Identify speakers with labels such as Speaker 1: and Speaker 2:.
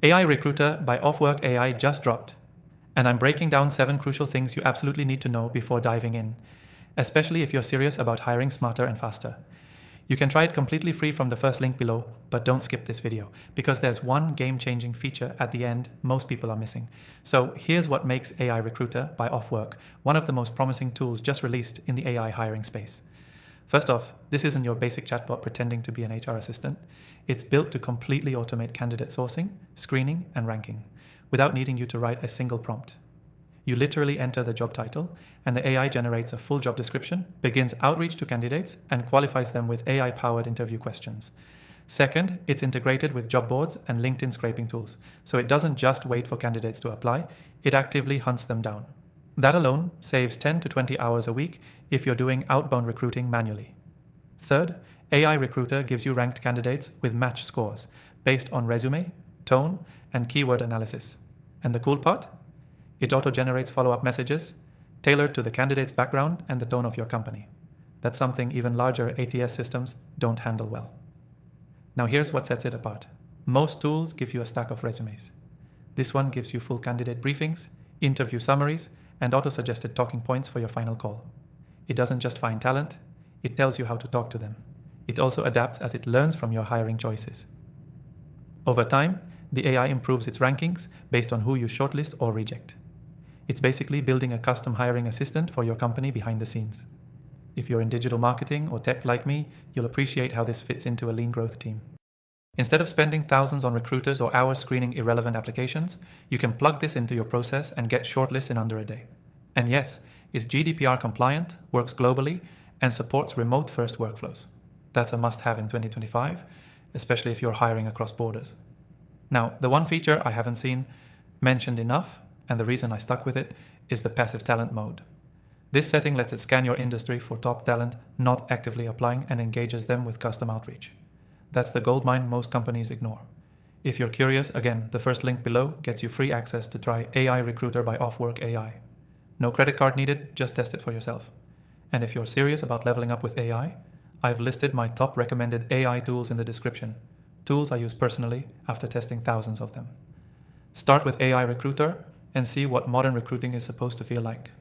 Speaker 1: AI Recruiter by Offwork AI just dropped, and I'm breaking down 7 crucial things you absolutely need to know before diving in, especially if you're serious about hiring smarter and faster. You can try it completely free from the first link below, but don't skip this video, because there's one game-changing feature at the end most people are missing. So here's what makes AI Recruiter by Offwork one of the most promising tools just released in the AI hiring space. First off, this isn't your basic chatbot pretending to be an HR assistant. It's built to completely automate candidate sourcing, screening, and ranking, without needing you to write a single prompt. You literally enter the job title, and the AI generates a full job description, begins outreach to candidates, and qualifies them with AI-powered interview questions. Second, it's integrated with job boards and LinkedIn scraping tools, so it doesn't just wait for candidates to apply, it actively hunts them down. That alone saves 10 to 20 hours a week if you're doing outbound recruiting manually. Third, AI Recruiter gives you ranked candidates with match scores based on resume, tone, and keyword analysis. And the cool part? It auto-generates follow-up messages tailored to the candidate's background and the tone of your company. That's something even larger ATS systems don't handle well. Now here's what sets it apart. Most tools give you a stack of resumes. This one gives you full candidate briefings, interview summaries, and auto-suggested talking points for your final call. It doesn't just find talent, it tells you how to talk to them. It also adapts as it learns from your hiring choices. Over time, the AI improves its rankings based on who you shortlist or reject. It's basically building a custom hiring assistant for your company behind the scenes. If you're in digital marketing or tech like me, you'll appreciate how this fits into a lean growth team. Instead of spending thousands on recruiters or hours screening irrelevant applications, you can plug this into your process and get shortlists in under a day. And yes, it's GDPR compliant, works globally, and supports remote-first workflows. That's a must-have in 2025, especially if you're hiring across borders. Now, the one feature I haven't seen mentioned enough, and the reason I stuck with it, is the passive talent mode. This setting lets it scan your industry for top talent not actively applying and engages them with custom outreach. That's the goldmine most companies ignore. If you're curious, again, the first link below gets you free access to try AI Recruiter by Offwork AI. No credit card needed, just test it for yourself. And if you're serious about leveling up with AI, I've listed my top recommended AI tools in the description, tools I use personally after testing thousands of them. Start with AI Recruiter and see what modern recruiting is supposed to feel like.